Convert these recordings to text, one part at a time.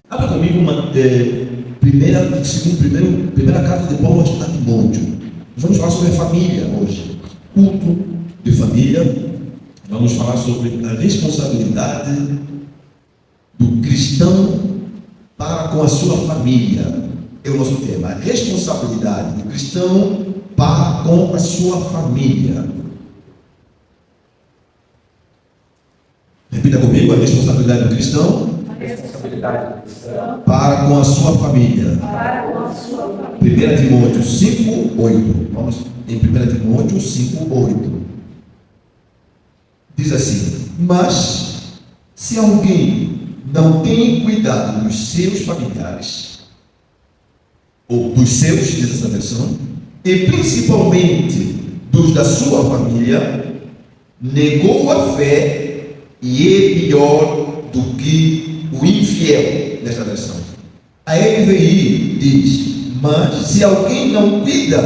Abra comigo primeira carta de Paulo a Timóteo. Nós vamos falar sobre a família hoje. Culto de família. Vamos falar sobre a responsabilidade do cristão para com a sua família. É o nosso tema. A responsabilidade do cristão para com a sua família. Repita comigo: a responsabilidade do cristão para com a sua família. 1 Timóteo 5:8. Vamos em 1 Timóteo 5:8. Diz assim: mas se alguém não tem cuidado dos seus familiares, ou dos seus, diz essa versão, e principalmente dos da sua família, negou a fé e é pior do que o infiel, nesta versão. A NVI diz: mas se alguém não cuida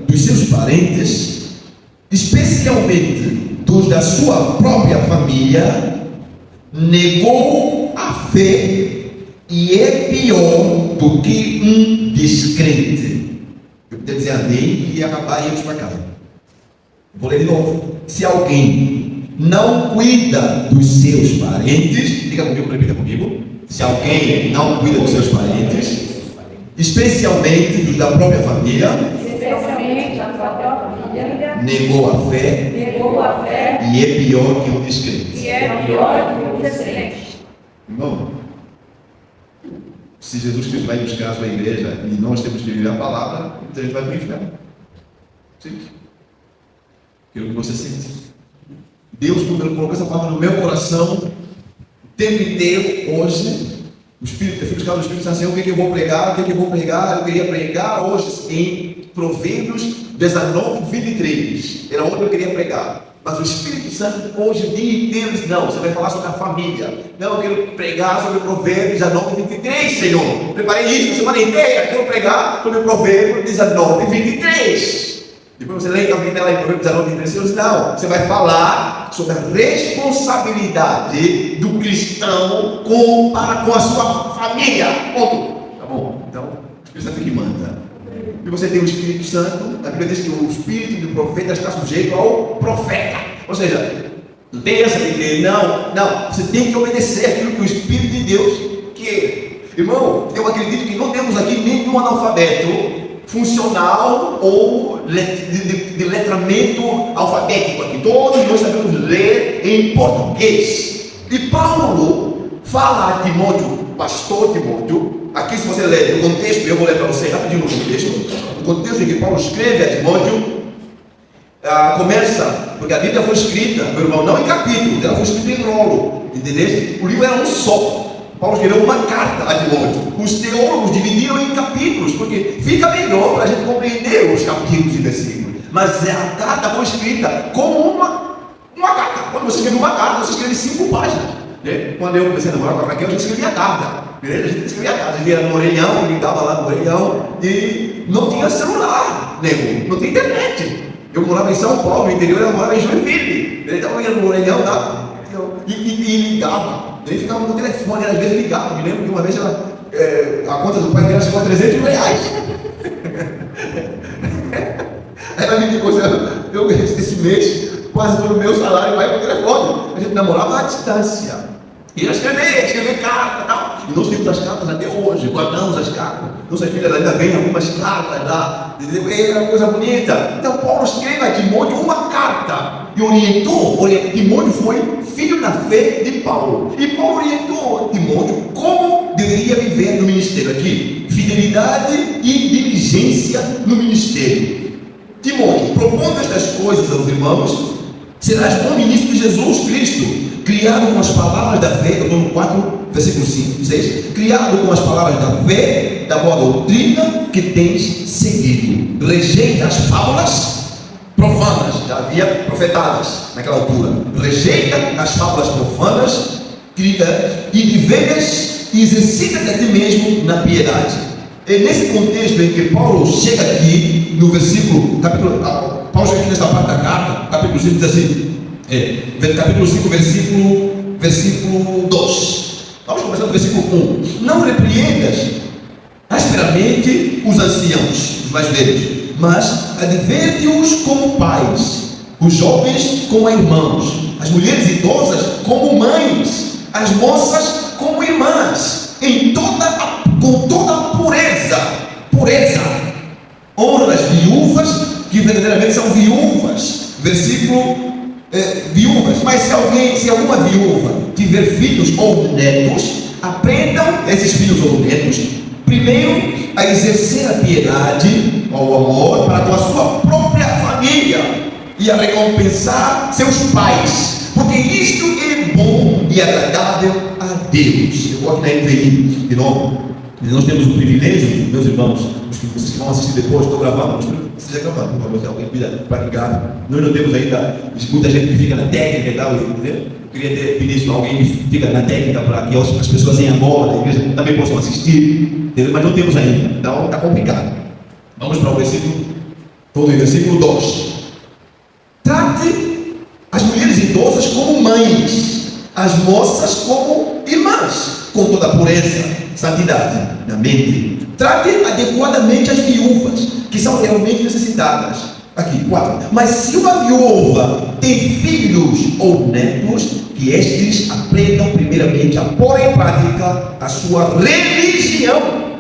dos seus parentes, especialmente dos da sua própria família, negou a fé e é pior do que um descrente. Eu podia dizer amém e acabar e irmos para casa. Vou ler de novo. Se alguém não cuida dos seus parentes, diga comigo, repita comigo. Se alguém não cuida dos seus parentes, especialmente dos da própria família, negou a fé e é pior que um descrente. Irmão, se Jesus Cristo vai buscar a sua igreja e nós temos que viver a palavra, então a gente vai para o inferno. Simples. Aquilo que você sente. Deus, quando Ele colocou essa palavra no meu coração, o tempo inteiro, hoje, o Espírito, eu fui buscar o Espírito Santo, Senhor, o que eu vou pregar, eu queria pregar hoje em Provérbios 19:23. Era onde eu queria pregar. Mas o Espírito Santo hoje o dia inteiro diz: não, você vai falar sobre a família. Não, eu quero pregar sobre Provérbios 19:23, Senhor. Preparei isso a semana inteira, quero pregar sobre Provérbios 19:23. Depois você lê a vida lá em Provérbios 19:23, Senhor diz: não, você vai falar sobre a responsabilidade do cristão para com a sua família. Ponto. Tá bom? Então, o Espírito Santo é que manda. E você tem o Espírito Santo, a Bíblia diz que o espírito do profeta está sujeito ao profeta. Ou seja, pensa que não, você tem que obedecer aquilo que o Espírito de Deus quer. Irmão, eu acredito que não temos aqui nenhum analfabeto funcional ou de letramento alfabético aqui. Todos nós sabemos ler em português. E Paulo fala a Timóteo, pastor Timóteo. Aqui, se você ler o contexto, eu vou ler para você rapidinho no contexto. O contexto em que Paulo escreve a Timóteo começa, porque a Bíblia foi escrita, meu irmão, não em capítulo, ela foi escrita em rolo, entendeu? O livro era um só. Paulo escreveu uma carta a Timóteo. Os teólogos dividiram em capítulos, porque fica melhor para a gente compreender os capítulos e versículos. Mas a carta foi escrita como uma carta. Quando você escreve uma carta, você escreve 5 páginas. Né? Quando eu comecei a namorar com a Raquel, a gente escrevia a carta. A gente escrevia a carta, a gente ia no orelhão, ligava lá no orelhão, e não tinha celular, nego, não tinha internet. Eu morava em São Paulo, no interior, eu morava em Joinville. Então eu ia no orelhão lá e ligava. Ele ficava no telefone, às vezes ligava. Me lembro que uma vez a conta do pai dela chegou a R$300. Aí ela me ligou: eu esse mês, quase todo o meu salário vai para o telefone. A gente namorava à distância. E ia escrever carta e tal. E nós temos as cartas até hoje, guardamos as cartas. Nossas filhas ainda vêm algumas cartas lá. É uma coisa bonita. Então Paulo escreve a Timóteo uma carta e orientou. Timóteo foi filho da fé de Paulo. E Paulo orientou Timóteo como deveria viver no ministério aqui. Fidelidade e diligência no ministério. Timóteo, propondo estas coisas aos irmãos, serás bom ministro de Jesus Cristo, criado com as palavras da fé. Eu estou no 4, versículo 5, 6. Criado com as palavras da fé, da boa doutrina que tens seguido. Rejeita as fábulas profanas, já havia profetadas naquela altura. Rejeita as fábulas profanas e de velhas e exercita-te a ti mesmo na piedade. É nesse contexto em que Paulo chega aqui no versículo, Paulo chega aqui nessa parte da carta, capítulo 5 diz assim, capítulo 5, versículo 2. Vamos começar no versículo 1. Não repreendas asperamente os anciãos, os mais velhos, mas adverte-os como pais, os jovens como irmãos, as mulheres idosas como mães, as moças como irmãs, com toda a pureza. Honra as viúvas, que verdadeiramente são viúvas. Versículo viúvas. Mas se alguma viúva tiver filhos ou netos, aprendam esses filhos ou netos primeiro a exercer a piedade ou amor para com a sua própria família e a recompensar seus pais, porque isto é bom e agradável a Deus. Eu vou aqui na NVI de novo. Nós temos o privilégio, meus irmãos, vocês que vão assistir depois, estou gravando, mas precisa gravar, por favor, se alguém cuida para ligar. Nós não temos ainda muita gente que fica na técnica e tal, entendeu? Eu queria pedir isso a alguém que fica na técnica para que as pessoas em Angola, da igreja, também possam assistir, entendeu? Mas não temos ainda, então está complicado. Vamos para o versículo 2. Trate as mulheres idosas como mães, as moças como irmãs, com toda a pureza, santidade na mente. Trate adequadamente as viúvas, que são realmente necessitadas. Aqui, 4. Mas se uma viúva tem filhos ou netos, que estes aprendam primeiramente a pôr em prática a sua religião,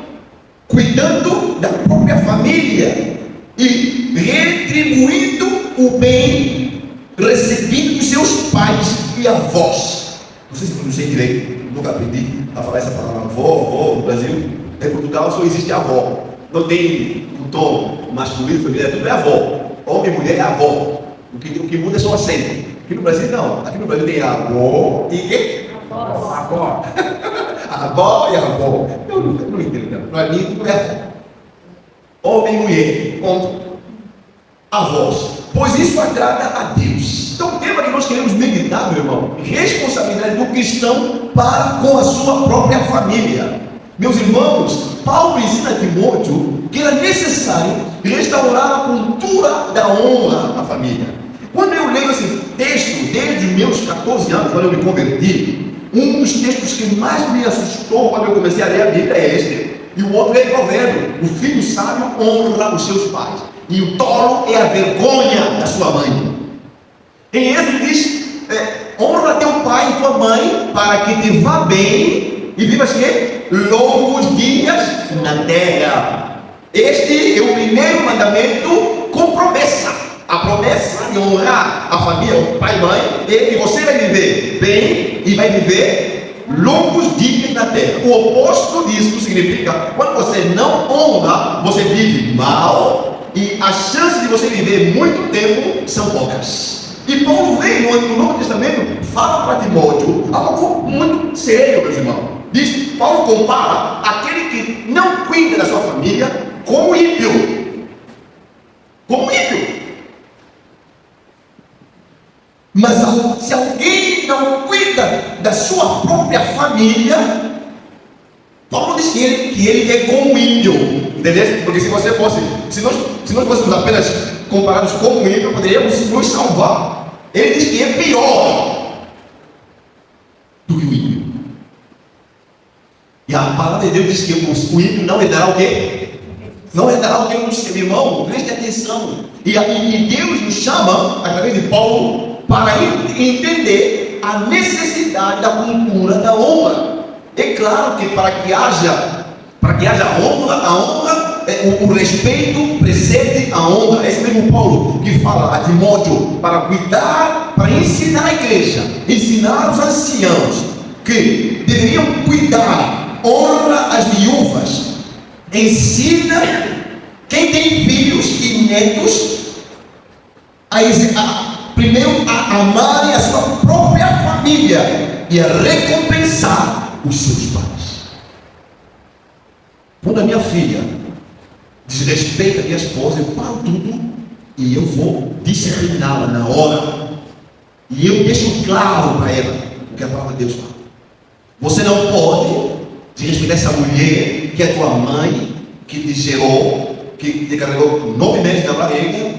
cuidando da própria família e retribuindo o bem recebido dos seus pais e avós. Não sei se pronunciei direito, nunca aprendi a falar essa palavra. Avó no Brasil, em Portugal só existe avó. Não tem um tom masculino, feminino, tudo é avó. Homem e mulher é avó. O que muda é só o acento. Aqui no Brasil não. Aqui no Brasil tem avó e avó. Avó e avó. Eu não entendo. Para mim tudo é avó. Homem e mulher, ponto. Avós. Pois isso agrada a Deus. Então o tema que nós queremos meditar, meu irmão, responsabilidade do cristão para com a sua própria família. Meus irmãos, Paulo ensina a Timóteo que era necessário restaurar a cultura da honra à família. Quando eu leio esse texto, desde os meus 14 anos, quando eu me converti, um dos textos que mais me assustou quando eu comecei a ler a Bíblia é este. E o outro é provérbio: o filho sábio honra os seus pais, e o tolo é a vergonha da sua mãe. Em Êxodo diz: honra teu pai e tua mãe, para que te vá bem e vivas que? Longos dias na terra. Este é o primeiro mandamento com promessa. A promessa de honrar a família, o pai e mãe, é que você vai viver bem e vai viver longos dias na terra. O oposto disso significa, quando você não honra, você vive mal e as chances de você viver muito tempo são poucas. E Paulo veio no Novo Testamento, fala para Timóteo algo muito sério, meus irmãos. Diz, Paulo compara aquele que não cuida da sua família como ímpio. Como ímpio. Mas se alguém não cuida da sua própria família, Paulo diz que ele é como ímpio. Entendeu? Porque se nós fôssemos apenas comparados como ímpio, poderíamos nos salvar. Ele diz que é pior do que o ímpio. E a palavra de Deus diz que o ímpio não herdará o quê? Não herdará o quê? Meu irmão, preste atenção. E Deus nos chama, através de Paulo, para entender a necessidade da cultura da honra. É claro que para que haja honra, o respeito precede a honra. Esse mesmo Paulo que fala a Timóteo para cuidar, para ensinar a igreja, ensinar os anciãos que deveriam cuidar, honra as viúvas, ensina quem tem filhos e netos primeiro a amarem a sua própria família e a recompensar os seus pais. Quando a minha filha desrespeita a minha esposa, eu paro tudo e eu vou discipliná-la na hora. E eu deixo claro para ela o que a palavra de Deus fala. Você não pode desrespeitar essa mulher que é tua mãe, que te gerou, que te carregou 9 meses na barriga,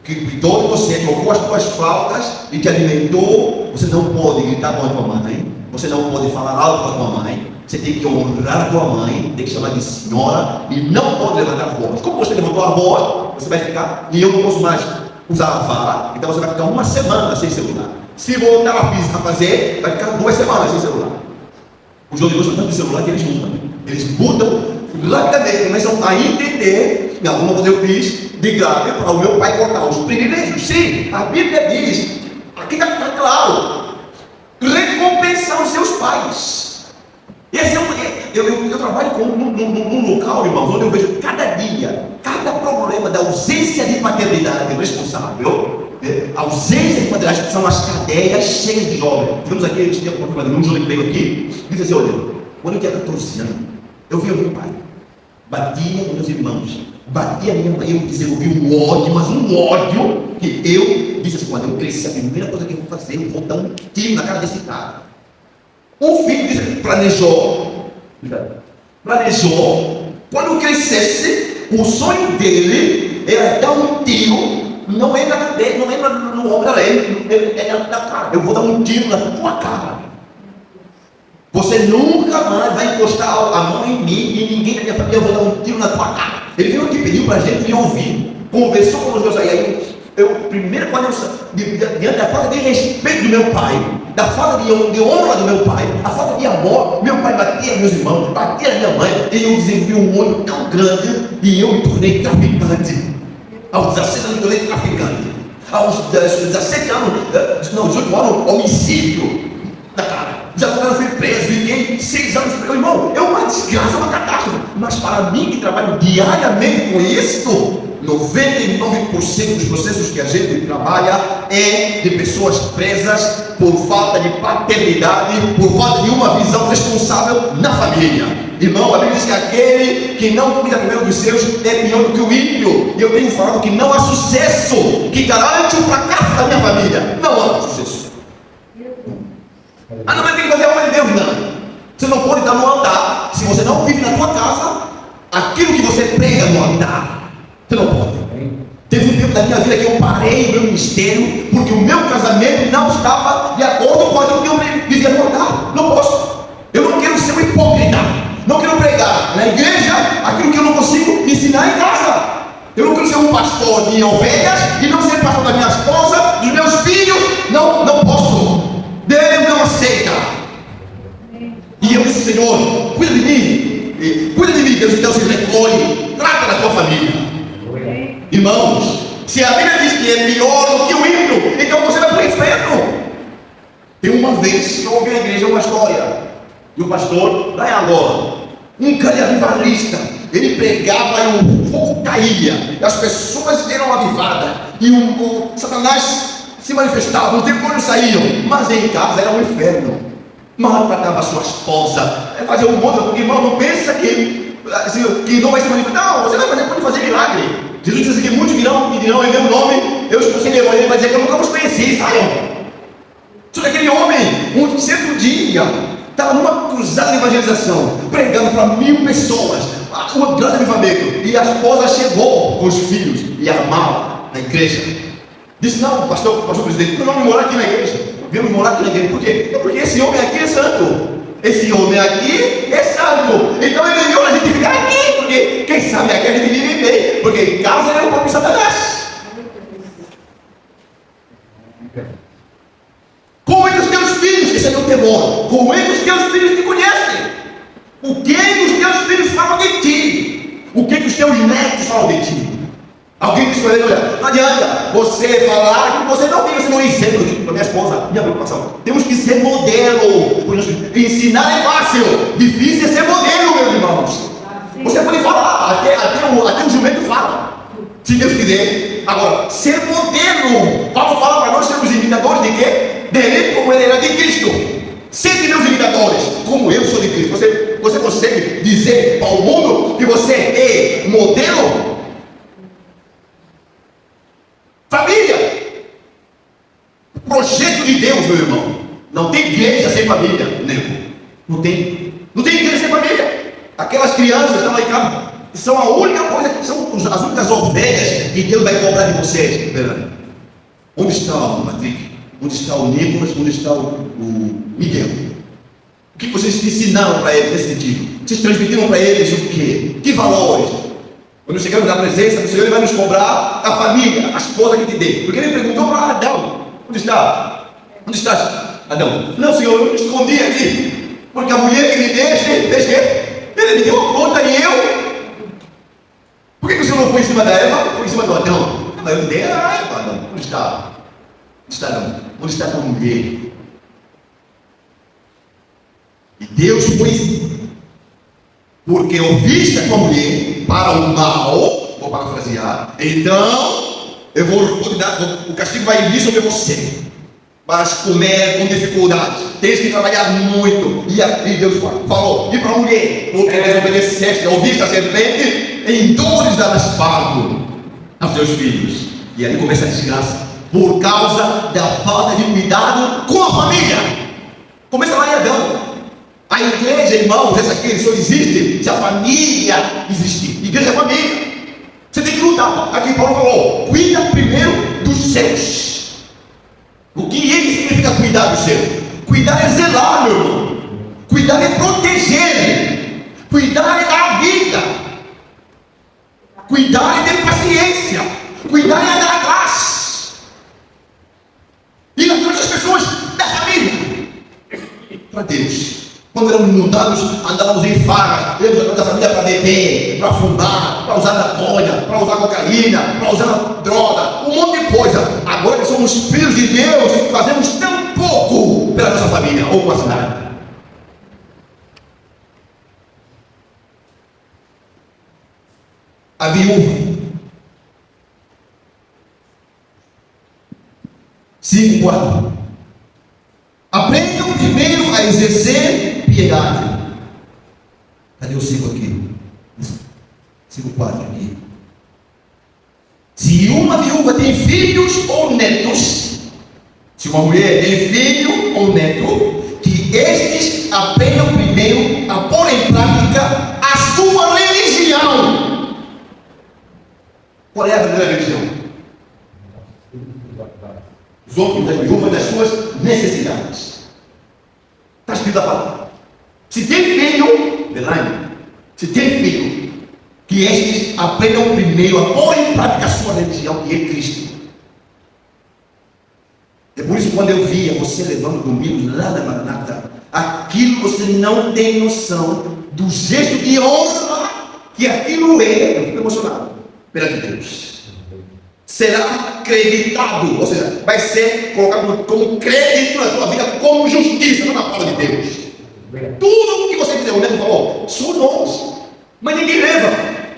que cuidou de você, trocou as tuas fraldas e te alimentou, Você não pode gritar com a tua mãe. Você não pode falar alto com a tua mãe. Você tem que honrar a tua mãe. Tem que chamar de senhora. E não pode levantar a voz. Como você levantou a voz, você vai ficar. E eu não posso mais usar a vara. Então você vai ficar uma semana sem celular. Se voltar a fazer, vai ficar 2 semanas sem celular. Os jogadores estão tanto de celular que eles mudam. Eles mudam rapidamente. Começam a entender. Não, uma coisa eu fiz de grave para o meu pai cortar os privilégios. Sim, a Bíblia diz. Aqui está claro. Recompensar os seus pais. Esse eu trabalho num local, irmãos, onde eu vejo cada dia, cada problema da ausência de paternidade responsável. A ausência de paternidade, são as cadeias cheias de jovens. Vimos aqui, eles tinham um jovem que veio aqui, disse assim: olha, quando eu tinha 14 anos, eu vi o meu pai, batia nos meus irmãos, batia a minha mãe, eu desenvolvi um ódio, mas um ódio, que eu disse assim: quando eu crescer, a primeira coisa que eu vou fazer, eu vou dar um tiro na cara desse cara. O filho disse, planejou, quando crescesse, o sonho dele era dar um tiro. Não é na cabeça, não é no ombro, é na cara. Eu vou dar um tiro na tua cara. Você nunca mais vai encostar a mão em mim e ninguém da minha família. Eu vou dar um tiro na tua cara. Ele veio aqui, pediu para a gente me ouvir. Conversou com os meus aí. Primeiro, quando diante da falta de respeito do meu pai, da falta de honra do meu pai, a falta de amor, meu pai batia meus irmãos, batia minha mãe, e eu desenvolvi um olho tão grande e eu me tornei traficante. Aos 16 anos, eu me tornei traficante. Aos 17 anos, não, 18 anos, homicídio da cara. Já quando eu fui preso, fiquei 6 anos preso. Irmão, é uma desgraça, uma catástrofe. Mas para mim, que trabalho diariamente com isso, 99% dos processos que a gente trabalha é de pessoas presas por falta de paternidade, por falta de uma visão responsável na família. Irmão, a Bíblia diz que aquele que não cuida primeiro dos seus é pior do que o ímpio. E eu tenho falado que não há sucesso que garante o fracasso da minha família. Não há sucesso. Não, mas tem que fazer a obra de Deus, não. Você não pode estar no altar se você não vive na tua casa aquilo que você prega no altar. Você não pode. Teve um tempo da minha vida que eu parei o meu ministério porque o meu casamento não estava de acordo com aquilo que eu vivia no altar. Não posso. Eu não quero ser um hipócrita. Não quero pregar na igreja aquilo que eu não consigo ensinar em casa. Eu não quero ser um pastor de ovelhas e não ser pastor da minha esposa, dos meus filhos. Não posso. Deus não aceita. E eu disse: Senhor, cuida de mim, Deus, então se recolhe, trata da tua família. Irmãos, se a Bíblia diz que é pior do que o ímpio, então você vai para o inferno. Tem uma vez que eu ouvi na igreja uma história, e o pastor, lá agora, um cara avivalista, ele pregava e o fogo caía, e as pessoas eram avivadas, e o Satanás se manifestava, os demônios saíam, mas em casa era um inferno. Maltratava a sua esposa, fazia um monte, porque irmão, não pensa que não vai se manifestar. Não, você vai fazer, pode fazer milagre. Jesus disse que muitos virão e dirão em meu nome, eu estou sem demônio. Ele vai dizer que eu nunca vos conheci, saiam. Só que aquele homem, um certo dia, estava numa cruzada de evangelização, pregando para 1000 pessoas, um grande avivamento, e a esposa chegou com os filhos e armava na igreja. Disse: não, pastor presidente, não vamos morar aqui na igreja. Viemos morar aqui na igreja. Por quê? Porque esse homem aqui é santo. Esse homem aqui é santo. Então ele melhor a gente ficar aqui, porque quem sabe aqui a gente vive bem, porque em casa é o próprio Satanás. Cuide dos teus filhos, esse é o temor. Cuide dos teus filhos te conhecem. O que os teus filhos falam de ti? O que os teus netos falam de ti? Alguém disse para ele: olha, não adianta você falar que você não tem, você não é exemplo. Para minha esposa, minha preocupação, temos que ser modelo. Ensinar é fácil, difícil é ser modelo, meus irmãos. Você pode falar, até o jumento fala, se Deus quiser. Agora, ser modelo. Paulo fala para nós sermos imitadores de quê? Dele, como ele era de Cristo. Sede meus imitadores, como eu sou de Cristo. Você consegue dizer ao mundo que você é modelo? Família, projeto de Deus, meu irmão. Não tem igreja sem família, nego. Não tem igreja sem família. Aquelas crianças que estão lá em casa são a única coisa, são as únicas ovelhas que Deus vai cobrar de vocês. Onde está o Patrick? Onde está o Nicolas? Onde está o Miguel? O que vocês ensinaram para eles nesse sentido? Vocês transmitiram para eles o quê? Que valores? Quando chegamos na presença do Senhor, Ele vai nos cobrar a família, a esposa que te dei. Porque Ele perguntou para Adão: onde está? Onde estás, Adão? Não, Senhor, eu me escondi aqui. Porque a mulher que me deixa, Ele me deu a conta e eu. Por que o Senhor não foi em cima da Eva? Foi em cima do Adão. Mas eu me dei a Eva, Adão. Onde está? Onde está, Adão? Onde está a tua mulher? E Deus foi, porque ouviste a tua mulher para o mal, vou parafrasear, então eu vou te dar, o castigo vai vir sobre você. Mas comer com dificuldades, tens que trabalhar muito. E aí Deus falou: e para a mulher, porque desobedeceste, ouviste a serpente, em dores darás parto aos teus filhos. E ali começa a desgraça, por causa da falta de cuidado com a família. Começa lá em Adão. A igreja, irmãos, essa aqui só existe se a família existir. Igreja é família. Você tem que lutar. Aqui Paulo falou: cuida primeiro dos seus. O que significa cuidar dos seus? Cuidar é zelar, meu irmão. Cuidar é proteger. Cuidar é dar vida. Cuidar é ter paciência. Cuidar é andar atrás. Ir atrás das pessoas da família. Para Deus. Quando éramos mudados, andávamos em farras, íamos atrás da família para beber, para fumar, para usar maconha, para usar cocaína, para usar droga, um monte de coisa. Agora que somos filhos de Deus, fazemos tão pouco pela nossa família, ou quase nada. A viúva. 5:4. Aprendam primeiro a exercer piedade. Cadê o 5 aqui? 5:4 aqui. Se uma viúva tem filhos ou netos, se uma mulher tem filho ou neto, que estes aprendam primeiro a pôr em prática a sua religião. Qual é a verdadeira religião? Os outros das viúvas das suas necessidades. Está escrito a palavra. Se tem filho, Belaine, se tem filho, que estes aprendam primeiro a pôr em prática a sua religião, que é Cristo. É por isso que quando eu via você levando domingo lá na Maranata, aquilo você não tem noção do gesto de honra que aquilo é. Eu fico emocionado perante Deus. Será acreditado, ou seja, vai ser colocado como crédito na tua vida, como justiça, não na palavra de Deus. Tudo o que você fizer, o Neto falou, só nós, mas ninguém leva,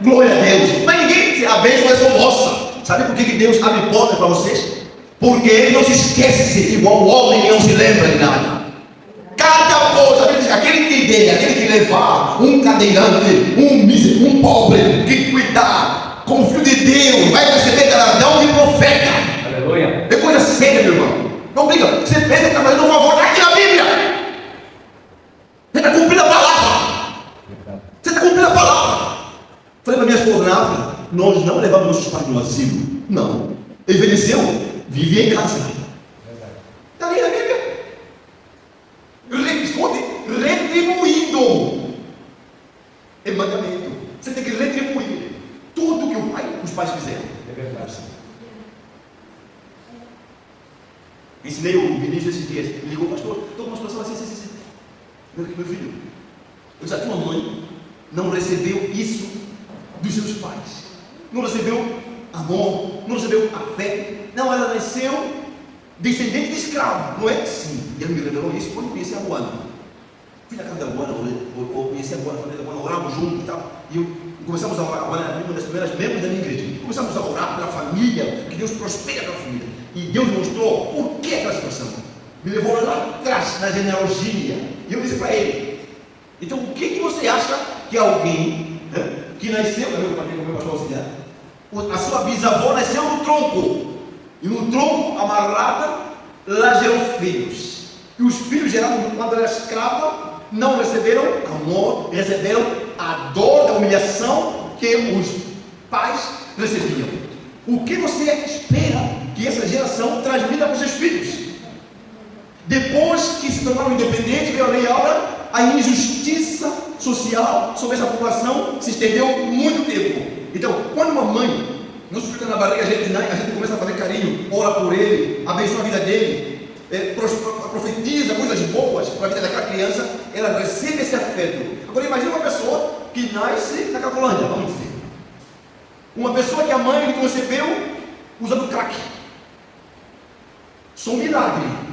glória a Deus, mas ninguém, a bênção é só nossa. Sabe por que Deus abre portas para vocês? Porque Ele não se esquece, igual o homem não se lembra de nada. Cada coisa, aquele que der, aquele que levar um cadeirante, um pobre, que cuidar como filho de Deus, vai receber galardão de profeta. Aleluia. É coisa séria, meu irmão. Não briga. Você pensa que está fazendo um favor, está aqui na Bíblia. Você está cumprindo a palavra. Você está cumprindo a palavra. Falei para minha esposa na África: nós não levamos nossos pais no asilo. Não. Envelheceu, vivia em casa. Está ali na Bíblia. Responde, retribuído. É mandamento. Você tem que retribuir tudo que os pais fizeram. É verdade. Ensinei o Vinícius esses dias. Ele ligou: pastor, estou com uma situação assim. Meu filho, eu disse: a tua mãe não recebeu isso dos seus pais. Não recebeu amor, não recebeu afeto. Não, ela nasceu descendente de escravo, não é? Sim. E ele me revelou isso quando eu conheci a Luana. Fui na casa da Luana, eu conheci a Luana, falei da Luana, orávamos juntos e tal. E começamos a orar. A Luana era uma das primeiras membros da minha igreja. Começamos a orar pela família, que Deus prospere aquela família. E Deus mostrou por que aquela situação. Me levou lá atrás, na genealogia. E eu disse para ele: então o que você acha que alguém que nasceu, meu pastor auxiliar, a sua bisavó nasceu no tronco, e no tronco amarrada lá gerou filhos, e os filhos gerados quando ela era escrava não receberam amor, receberam a dor da humilhação que os pais recebiam. O que você espera que essa geração transmita para os seus filhos? Depois que se tornaram independentes, veio a lei Áurea, a injustiça social sobre essa população se estendeu muito tempo. Então, quando uma mãe nos fica na barriga, a gente começa a fazer carinho, ora por ele, abençoa a vida dele, profetiza coisas boas para a vida daquela criança, ela recebe esse afeto. Agora imagine uma pessoa que nasce na Cracolândia, vamos dizer. Uma pessoa que a mãe lhe concebeu usando crack. Só um milagre.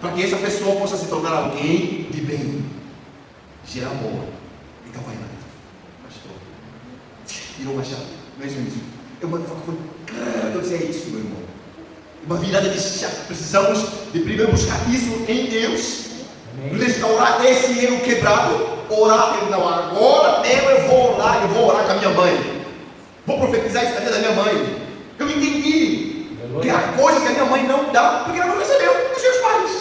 Para que essa pessoa possa se tornar alguém de bem, gerar amor. Então vai lá, pastor. Virou uma chave. Não é isso. É uma eu disse, é isso, meu irmão. Uma virada de chave. Precisamos de primeiro buscar isso em Deus. Amém. Restaurar esse erro quebrado. Orar. Não, agora mesmo eu vou orar com a minha mãe. Vou profetizar isso na vida da minha mãe. Eu entendi que há coisas que a minha mãe não dá, porque ela não recebeu dos seus pais.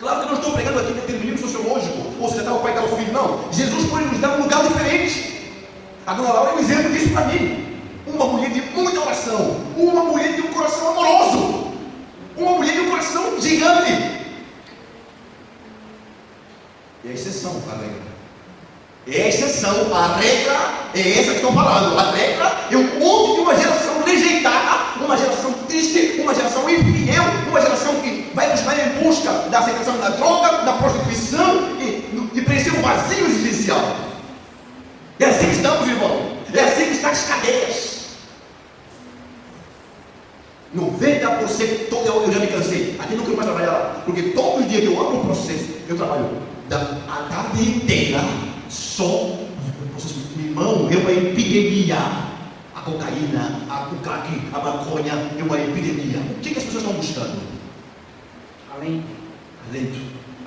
Claro que eu não estou pregando aqui determinismo sociológico, ou seja, está o pai e está o filho, não. Jesus pode nos dar um lugar diferente. A dona Laura é um exemplo disso para mim. Uma mulher de muita oração, uma mulher de um coração amoroso, uma mulher de um coração gigante. É a exceção, a regra. É a exceção, a regra é essa que estão falando. A regra é um monte de uma geração rejeitada, uma geração triste, uma geração infiel, uma geração que vai buscar em busca da aceitação da droga, da prostituição e preencher um vazio existencial. É assim que estamos, irmão. É assim que estão as cadeias. 90% eu já me cansei. Aqui não quero mais trabalhar lá, porque todos os dias que eu abro o processo, eu trabalho a tarde inteira. Só, irmão, é uma epidemia. A cocaína, o crack, a maconha, é uma epidemia. O que as pessoas estão buscando?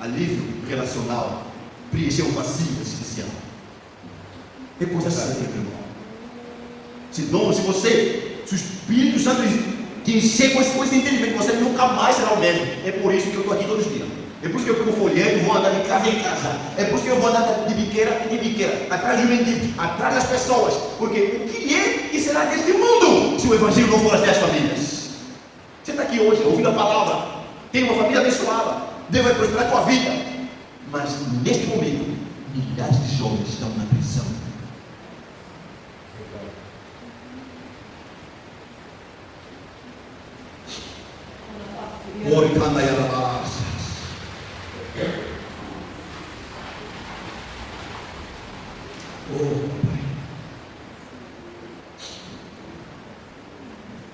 Alívio relacional, preencher o vazio existencial. É coisa séria, meu irmão. Se o Espírito Santo te encher com esse entendimento, você nunca mais será o mesmo. É por isso que eu estou aqui todos os dias. É por isso que eu pego folheto e vou andar de casa em casa. É por isso que eu vou andar de biqueira em biqueira, atrás do mendigo, atrás das pessoas. Porque o que é que será deste mundo se o Evangelho não for até as famílias? Você está aqui hoje, ouvindo a palavra, tem uma família abençoada, Deus vai prosperar a tua vida. Mas neste momento, milhares de jovens estão na prisão.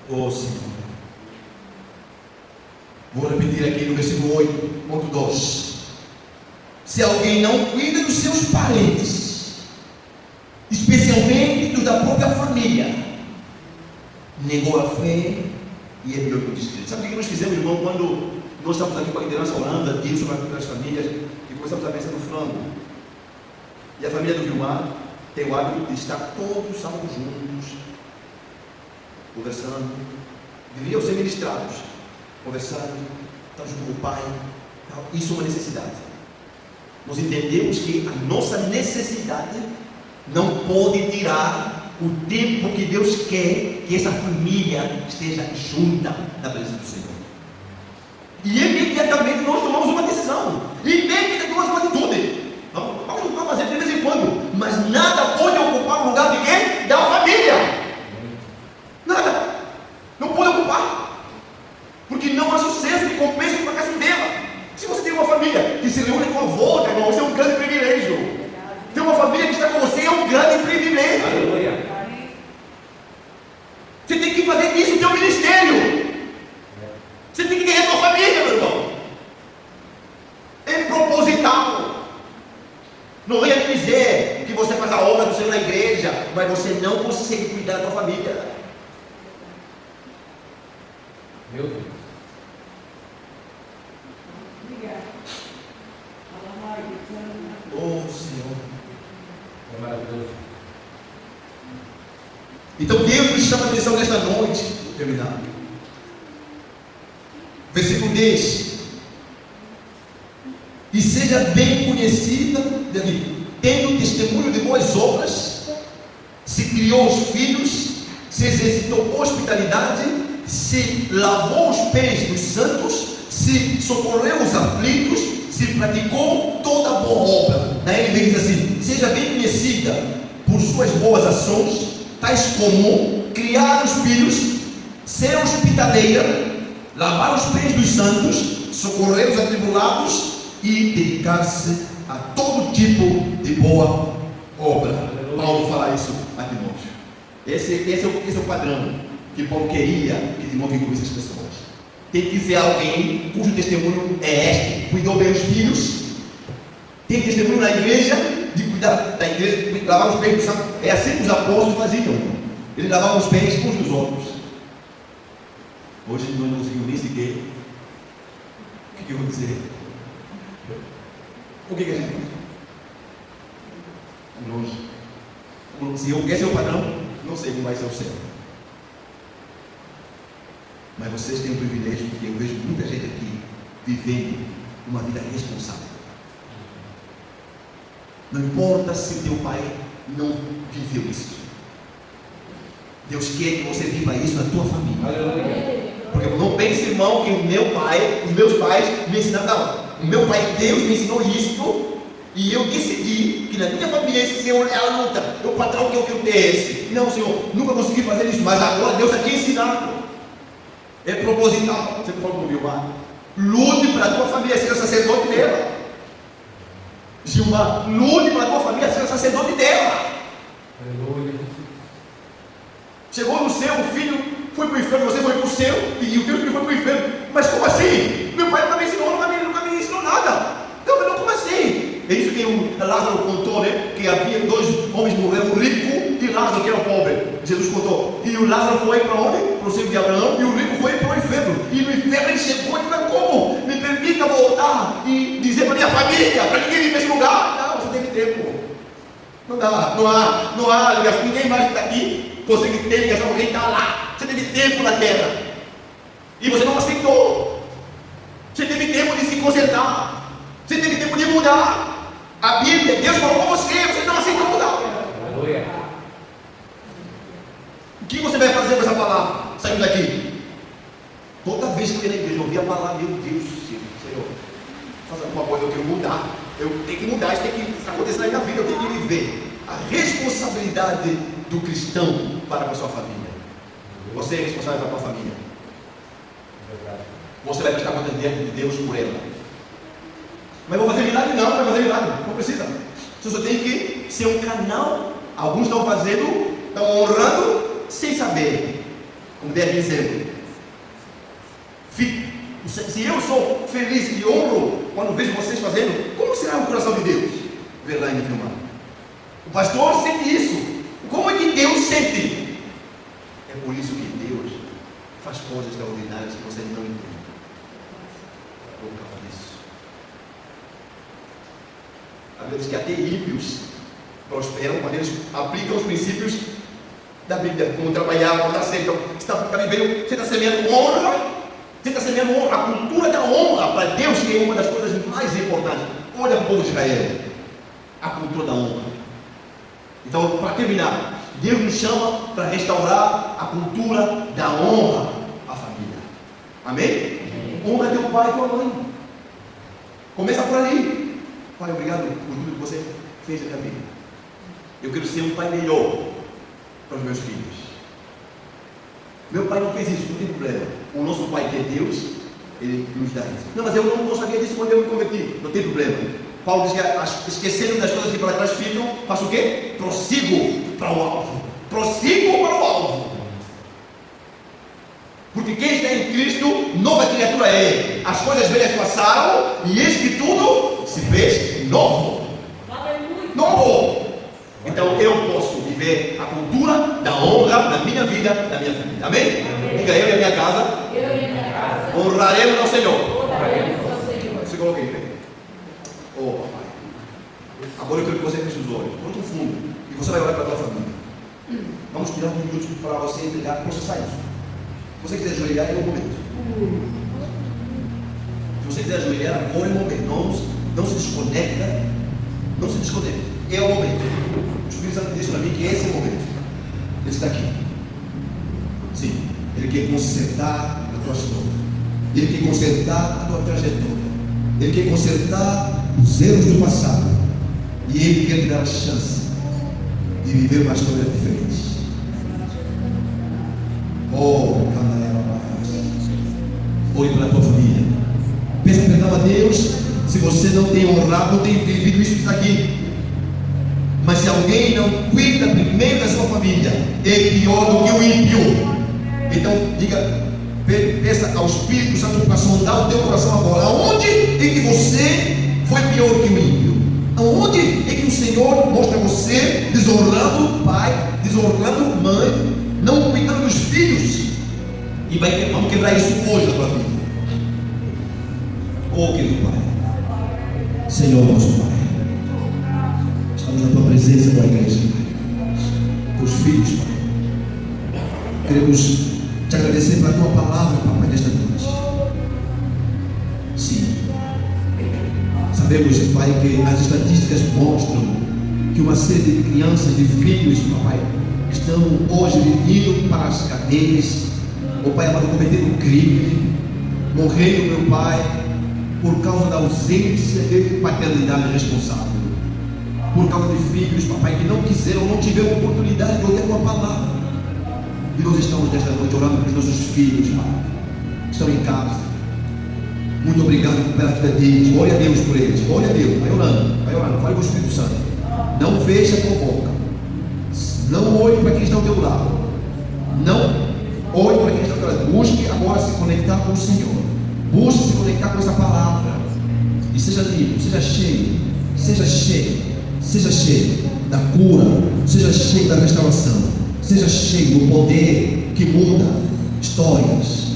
Oh Senhor, vou repetir aqui no versículo 8.2. Se alguém não cuida dos seus parentes, especialmente dos da própria família, negou a fé e é pior que o descrente. Sabe o que nós fizemos, irmão, quando nós estamos aqui com a liderança orando, aqui sobre as famílias, e começamos a pensar no frango? E a família do Vilmar tem o hábito de estar todos sábados juntos, conversando. Deveriam ser ministrados, conversando, estamos com o pai. Isso é uma necessidade. Nós entendemos que a nossa necessidade não pode tirar o tempo que Deus quer que essa família esteja junta na presença do Senhor. E imediatamente nós tomamos uma decisão. Imediatamente tomamos uma atitude. Vamos fazer de vez em quando. Mas nada pode ocupar o lugar de quem? Da família. Nada. Não pode ocupar. Porque não há sucesso que compense o fracasso dela. Se você tem uma família que se reúne com a volta, irmão, isso é um grande privilégio. Ter uma família que está com você é um grande privilégio. Aleluia. Você tem que fazer isso no teu ministério. Você tem que ganhar a tua família, meu irmão. É proposital. Não venha me dizer que você faz a obra do Senhor na igreja, mas você não consegue cuidar da tua família. Meu Deus. Oh Senhor. É maravilhoso. Então Deus nos chama a atenção nesta noite. Vou terminar. Versículo 10. E seja bem conhecida, tendo testemunho de boas obras, se criou os filhos, se exercitou hospitalidade, se lavou os pés dos santos, se socorreu os aflitos, se praticou toda boa obra. Daí ele diz assim: seja bem conhecida por suas boas ações, tais como criar os filhos, ser hospitaleira, lavar os pés dos santos, socorrer os atribulados e dedicar-se a todo tipo de boa obra. Paulo fala isso a Timóteo. Esse é o padrão que Paulo queria que Timóteo incluísse as pessoas. Tem que ser alguém cujo testemunho é este: cuidou bem os filhos, tem testemunho na igreja de cuidar da igreja, de lavar os pés dos santos. É assim que os apóstolos faziam. Eles lavavam os pés uns dos outros. Hoje nós não conseguimos nem sequer. O que eu vou dizer? O que a gente faz? Longe. Se esse é o padrão, não sei como vai ser o céu. Mas vocês têm um privilégio, porque eu vejo muita gente aqui vivendo uma vida responsável. Não importa se teu pai não viveu isso. Deus quer que você viva isso na tua família. Porque não pense, irmão, que os meus pais me ensinaram. Não. O meu pai, Deus, me ensinou isso. E eu decidi que na minha família esse Senhor é a luta. O patrão que eu quero ter é esse. Não, Senhor, nunca consegui fazer isso. Mas agora Deus está te ensinando. É proposital. Você falou com o Gilmar. Lute para a tua família ser o sacerdote dela. Gilmar, lute para a tua família ser o sacerdote dela. Aleluia. Chegou no céu, o filho foi para o inferno, você foi para o céu e o teu filho foi para o inferno. Mas como assim? Meu pai nunca me ensinou, nunca me ensinou nada. Então, não, como assim? É isso que o Lázaro contou, né? Que havia dois homens morreram, o rico e Lázaro, que era o pobre. Jesus contou. E o Lázaro foi para onde? Para o seio de Abraão, e o rico foi para o inferno. E no inferno ele chegou e falou: como? Me permita voltar e dizer para minha família, para ninguém vir para esse lugar. Não, você teve tempo. Não dá, não há ligação. Ninguém mais que está aqui consegue ter ligação com quem está lá. Você teve tempo na terra e você não aceitou. Você teve tempo de se consertar. Você teve tempo de mudar. A Bíblia, Deus falou com você não aceitou mudar. Aleluia. O que você vai fazer com essa palavra saindo daqui? Toda vez que eu ia na igreja, eu ouvia a palavra: meu Deus, Senhor, faz alguma coisa, eu quero mudar. Eu tenho que mudar, isso tem que acontecer na minha vida, eu tenho que viver. A responsabilidade do cristão para com a sua família. Você é responsável pela tua família. Você vai prestar conta diante de Deus por ela. Mas vou fazer milagre? Não vai fazer milagre, não precisa. Você só tem que ser um canal. Alguns estão fazendo, estão honrando sem saber, como deve dizer. Se eu sou feliz e honro quando vejo vocês fazendo, como será o coração de Deus? Ver lá em filmar. O pastor sente isso. Como é que Deus sente? É por isso que Deus faz coisas extraordinárias que vocês não entendem. Por causa disso. Às vezes que até ímpios prosperam quando eles aplicam os princípios da Bíblia, como trabalhar, como dar certo. Você está semeando honra. Você está semeando honra, a cultura da honra para Deus, que é uma das coisas mais importantes. Olha o povo de Israel, a cultura da honra. Então, para terminar, Deus nos chama para restaurar a cultura da honra à família. Amém? Honra teu pai e tua mãe. Começa por ali. Pai, obrigado por tudo que você fez na minha vida. Eu quero ser um pai melhor para os meus filhos. Meu pai não fez isso, não tem problema. O nosso pai, que é Deus, ele nos dá isso. Não, mas eu não sabia disso quando eu me converti. Não tem problema. Paulo diz que esquecendo das coisas que para trás ficam, faço o quê? Prossigo para o alvo. Prossigo para o alvo. Porque quem está em Cristo, nova criatura é. As coisas velhas passaram e eis que tudo se fez novo. Novo. Então eu posso viver a cultura da honra na minha vida, na minha família. Amém? Diga: eu e a minha casa, honraremos ao Senhor. Você coloca aí, né? Oh, papai. Agora eu quero que você feche os olhos, muito fundo, e você vai olhar para a tua família. Vamos tirar um minuto para você entregar, processar isso. Se você quiser ajoelhar, é o momento. Se você quiser ajoelhar, agora é o momento. Não se desconecta. Não se desconecta. É o momento. O Espírito Santo disse para mim que esse é o momento. Ele está aqui. Sim. Ele quer consertar a tua história. Ele quer consertar a tua trajetória. Ele quer consertar os erros do passado. E Ele quer te dar a chance de viver uma história diferente. Oh, ore pela tua família. Peça perdão a Deus se você não tem honrado, não tem vivido isso que está aqui. Mas se alguém não cuida primeiro da sua família, é pior do que o ímpio. Então diga, peça ao Espírito Santo para sondar o teu coração agora. Aonde é que você foi pior que o ímpio? Aonde é que o Senhor mostra você desonrando o pai, desonrando a mãe, não cuidando dos filhos? E vamos quebrar isso hoje na tua vida. Oh, querido Pai, Senhor nosso Pai, estamos na tua presença com a igreja, Pai, teus filhos, Pai. Queremos te agradecer pela tua palavra, Pai, nesta noite. Sim, sabemos, Pai, que as estatísticas mostram que uma série de crianças, de filhos, Pai, estão hoje indo para as cadeias, oh Pai amado, cometendo crime, morrendo, meu Pai, por causa da ausência de paternidade responsável, por causa de filhos, papai, que não quiseram, não tiveram oportunidade de ouvir a tua palavra. E nós estamos nesta noite orando pelos nossos filhos, Pai, que estão em casa. Muito obrigado pela vida deles. Ore a Deus por eles. Ore a Deus. Vai orando. Fale com o Espírito Santo. Não feche a tua boca. Não olhe para quem está ao teu lado. Não olhe para quem está ao teu lado. Busque agora se conectar com o Senhor. Busque se conectar com essa palavra. E seja limpo, seja cheio da cura, seja cheio da restauração, seja cheio do poder que muda histórias.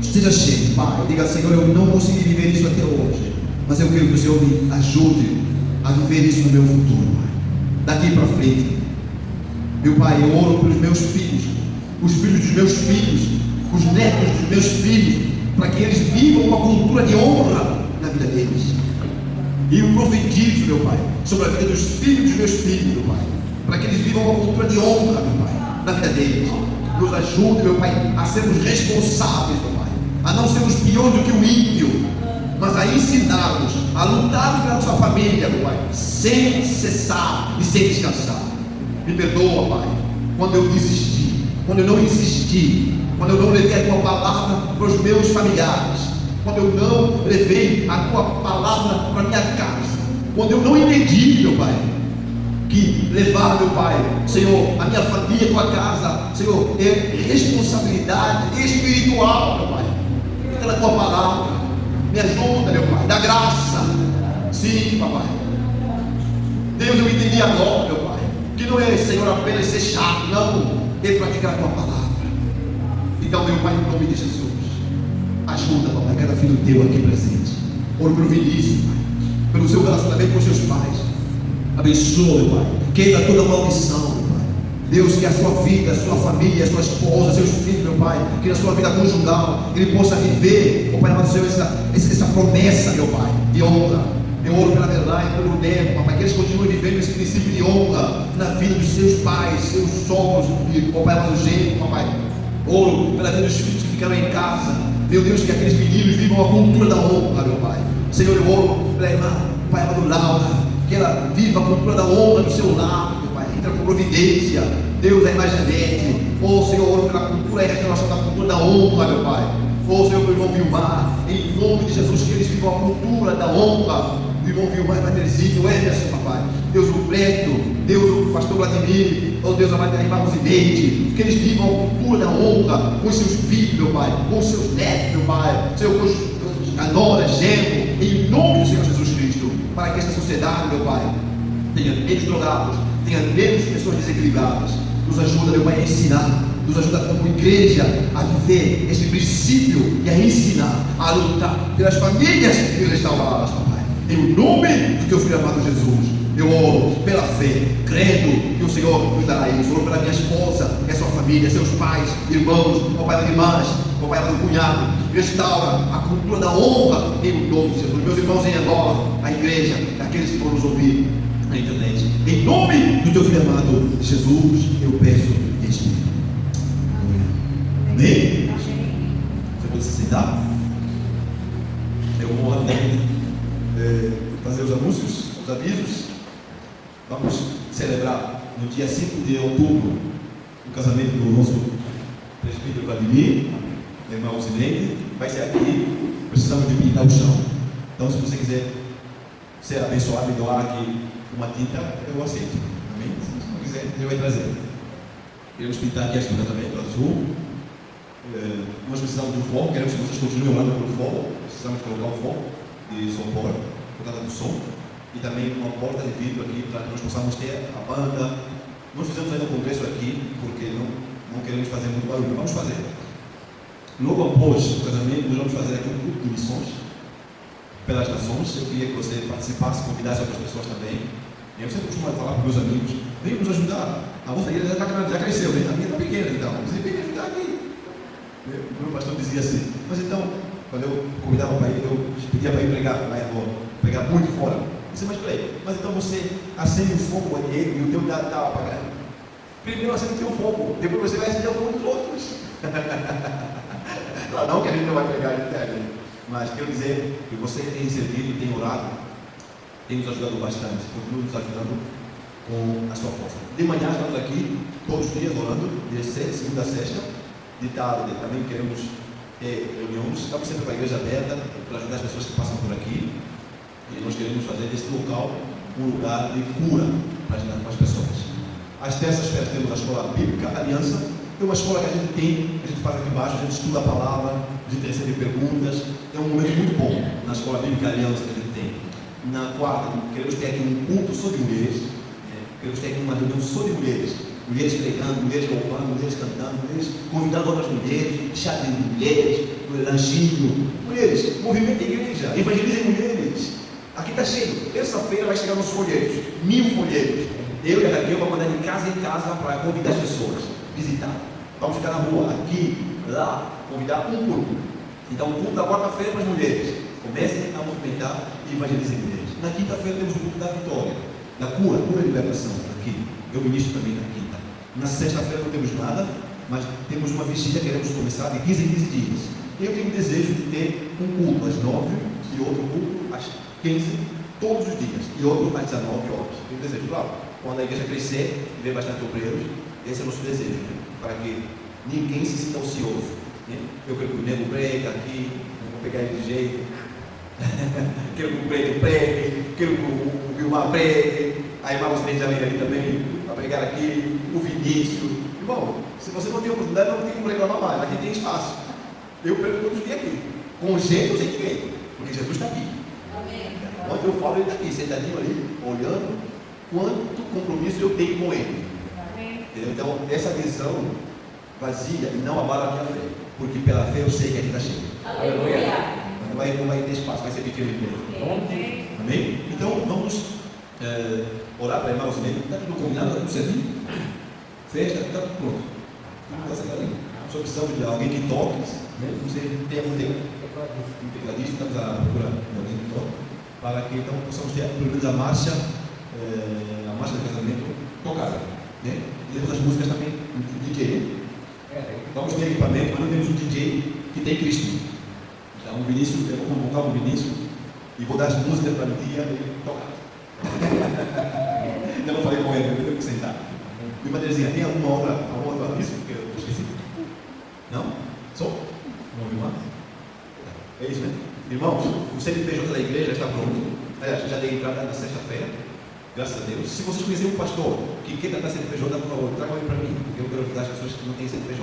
Seja cheio, Pai. Diga, Senhor, eu não consegui viver isso até hoje, mas eu quero que o Senhor me ajude a viver isso no meu futuro, Pai. Daqui para frente, meu Pai, eu oro pelos meus filhos, os filhos dos meus filhos, os netos dos meus filhos, para que eles vivam uma cultura de honra na vida deles. E eu profetizo, meu Pai, sobre a vida dos filhos dos meus filhos, meu Pai, para que eles vivam uma cultura de honra, meu Pai, na vida deles. Nos ajude, meu Pai, a sermos responsáveis, meu Pai, a não sermos piores do que o ímpio, mas a ensinar-nos a lutar pela nossa família, meu Pai, sem cessar e sem descansar. Me perdoa, Pai, quando eu desisti, quando eu não insisti, quando eu não levei a tua palavra para os meus familiares, quando eu não levei a tua palavra para a minha casa, quando eu não entendi, meu Pai, que levar, meu Pai, Senhor, a minha família, a tua casa, Senhor, é responsabilidade espiritual, meu Pai. Pela tua palavra, me ajuda, meu Pai, dá graça. Sim, papai. Deus, eu entendi agora, meu Pai, que não é, Senhor, apenas ser chato, não, é praticar a tua palavra. Então, meu Pai, em nome de Jesus, ajuda, papai, cada filho teu aqui presente. Oro pelo Vinícius, Pai, pelo seu relacionamento com os seus pais. Abençoa, meu Pai, quebra toda maldição, meu Pai. Deus, que a sua vida, a sua família, a sua esposa, seus filhos, meu Pai, que na sua vida conjugal ele possa viver, meu Pai, amado Senhor, essa promessa, meu Pai, de honra. Eu oro pela verdade, pelo Nego, papai, que eles continuem vivendo esse princípio de honra na vida dos seus pais, seus sogros, e, papai, amado Gênero, papai. Oro pela vida dos filhos que ficaram em casa. Meu Deus, que aqueles meninos vivam a cultura da honra, meu Pai. Senhor, eu oro pela irmã, Pai, amado Laura, que ela viva a cultura da honra do seu lar, meu Pai. Entra com providência. Deus, a irmã Janete. Oh, Senhor, eu oro pela cultura e restauração da cultura da honra, meu Pai. Oh, Senhor, meu irmão Vilmar, em nome de Jesus, que eles vivam a cultura da honra. Do irmão Vilmar, irmã Terezinha, o Everson, papai. Deus, o Preto, Deus, o pastor Vladimir, oh Deus, a irmã Rosideide, que eles vivam a cultura da honra com os seus filhos, meu Pai, com os seus netos, meu Pai, Senhor, com a nora, genro, em nome do Senhor Jesus Cristo, para que esta sociedade, meu Pai, tenha menos drogados, tenha menos pessoas desequilibradas. Nos ajuda, meu Pai, a ensinar, nos ajuda como igreja a viver este princípio e a ensinar, a lutar pelas famílias e restaurá-las, papai. Em nome do teu filho amado Jesus, eu oro pela fé, crendo que o Senhor nos dará isso. Oro pela minha esposa, que é sua família, seus pais, irmãos, papai e irmãs, papai do cunhado. Restaura a cultura da honra em nome de Jesus. Meus irmãos em Angola, a igreja, aqueles que vão nos ouvir na internet. Em nome do teu filho amado Jesus, eu peço este. Amém? Você pode se sentar? Vamos celebrar no dia 5 de outubro o casamento do nosso presbítero Vladimir, irmão Zinete. Vai ser aqui. Precisamos de pintar o chão. Então, se você quiser ser abençoado e doar aqui uma tinta, eu aceito. Amém? Se não quiser, ele vai trazer. Queremos pintar aqui as tintas também, para azul. Nós precisamos de um foco, queremos que vocês continuem orando pelo foco. Precisamos colocar um foco de isopor por causa do som. E também uma porta de vidro aqui para que nós possamos ter a banda. Nós fizemos ainda um congresso aqui, porque não queremos fazer muito barulho. Vamos fazer. Logo após o casamento, nós vamos fazer aqui um grupo de missões pelas nações. Eu queria que você participasse, convidasse outras pessoas também. Eu sempre costumo falar para meus amigos: venham nos ajudar. A vossa igreja já cresceu, né? A minha está pequena, então você vem me ajudar aqui. O meu pastor dizia assim: mas então, quando eu convidava para ir, eu pedia para ir pregar lá em Roma, pregar muito fora. Eu disse: mas peraí, mas então você acende o fogo ali e o teu está apagado. Primeiro acende o teu fogo, depois você vai acender o fogo dos outros. Não que a gente não vai pregar de terra, mas quero dizer que você tem servido, tem orado, tem nos ajudado bastante, continua nos ajudando com a sua força. De manhã estamos aqui, todos os dias orando, de segunda a sexta. De tarde também queremos ter reuniões, estamos sempre com a igreja aberta para ajudar as pessoas que passam por aqui. E nós queremos fazer deste local um lugar de cura para as pessoas. Às terças-feiras temos a escola bíblica Aliança. É uma escola que a gente faz aqui embaixo, a gente estuda a palavra, a gente recebe perguntas. É um momento muito bom na escola bíblica Aliança que a gente tem. Na quarta, queremos ter aqui um culto só de mulheres. Queremos ter aqui uma reunião só de mulheres. Mulheres pregando, mulheres louvando, mulheres cantando, mulheres convidando outras mulheres, chá de mulheres, lanchinho. Mulheres, movimento de igreja, evangelizem mulheres. Aqui está cheio. Terça-feira vai chegar nos folhetos, 1000 folhetos. Eu e a Raquel vamos mandar de casa em casa para convidar as pessoas, visitar. Vamos ficar na rua, aqui, lá, convidar um grupo. Então, o culto da quarta-feira para as mulheres. Comecem a movimentar e evangelizem mulheres. Na quinta-feira temos o culto da vitória, da cura e libertação. Aqui. Eu ministro também na quinta. Na sexta-feira não temos nada, mas temos uma vigília, queremos começar de 15 em 15 dias. Eu tenho o desejo de ter um culto às 9 e outro culto às 15, todos os dias, e outro às 19 horas. Tenho desejo, claro. Quando a igreja crescer e ver bastante obreiros, esse é o nosso desejo, né? Para que ninguém se sinta ocioso. Né? Eu quero que o nego prega aqui, vou pegar ele de jeito. Quero que o preto pregue, quero que o Vilmar pregue, a irmã Luciene ali também, para pregar aqui, o Vinícius. Irmão, se você não tem oportunidade, não tem como reclamar mais, aqui tem espaço. Eu prego todos os dias aqui, com jeito ou sem ninguém, porque Jesus está aqui. Amém. Quando eu falo, ele está aqui, sentadinho ali, olhando quanto compromisso eu tenho com ele. Amém. Então, essa visão vazia não abala a minha fé, porque pela fé eu sei que a gente está cheio. Aleluia. Não vai ter espaço, vai ser pequeno mesmo. Amém. Amém? Então, vamos orar para a irmã Rosinete. Está tudo combinado, está tudo certinho? Festa, está tudo pronto. Tudo está certo ali. Só precisamos de alguém que toque, né? Você tem algum tecladista, estamos à procura de alguém que toque, para que então possamos ter pelo menos a marcha do casamento tocada. Né? E temos as músicas também, o DJ. Vamos ter equipamento, mas não temos um DJ que tem Cristo. Então, o Vinícius, eu vou convocar o Vinícius e vou dar as músicas para o dia e tocar. Ainda não falei com ele, eu tenho que sentar. E uma Terezinha, tem alguma outra aviso que eu esqueci? Não? Só? Não ouviu mais? É isso, né? Irmãos, o CNPJ da igreja está pronto. Já dei entrada na sexta-feira. Graças a Deus. Se vocês conhecerem um pastor que quer tratar CNPJ, por favor, tragam ele para mim, porque eu quero ajudar as pessoas que não têm CNPJ.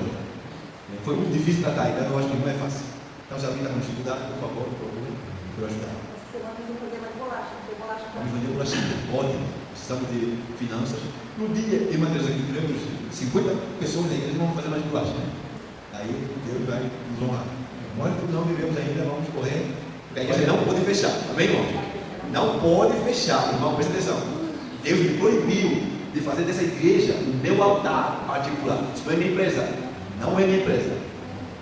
Foi muito difícil tratar, então eu acho que não é fácil. Então, se alguém está com dificuldade, por favor, procure eu ajudar. Essa semana nós vamos fazer mais bolacha. Tem bolacha para Vamos vender bolacha. Ótimo. Precisamos de finanças. No dia, irmã Teresa, aqui tivemos 50 pessoas na igreja, não vamos fazer mais bolacha, né? Aí Deus vai nos honrar. Nós não vivemos ainda, vamos correr. Porque a igreja não pode fechar. Amém, irmão? Não pode fechar, irmão, presta atenção. Deus me proibiu de fazer dessa igreja o meu altar particular. Isso não é minha empresa. Não é minha empresa.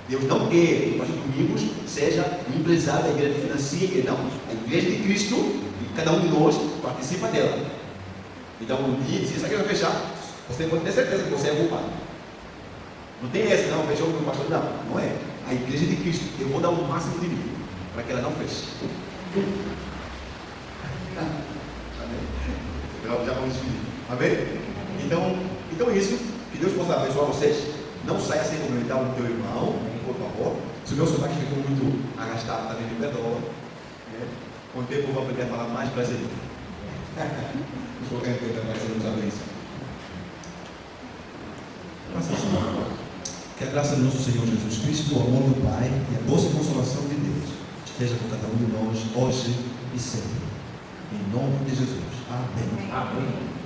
Deus não quer que o pastor Domingos seja um empresário da igreja que financia a igreja. Não. A igreja de Cristo, e cada um de nós participa dela. Então, um dia, se essa igreja fechar, você pode ter certeza que você é culpado. Não tem essa, não, fechou com o pastor. Não, não é. A igreja de Cristo, eu vou dar o máximo de mim para que ela não feche. Já vamos despedir. Amém? Então isso. Que Deus possa abençoar vocês. Não saia sem cumprimentar o teu irmão, por favor. Se o meu sotaque ficou muito arrastado, também me perdoa. Com o tempo eu vou aprender a falar mais brasileiro. Vamos colocar em tempo mais nos abençoe. Que a graça do nosso Senhor Jesus Cristo, o amor do Pai e a doce consolação de Deus esteja com cada um de nós hoje e sempre. Em nome de Jesus. Amém. Amém.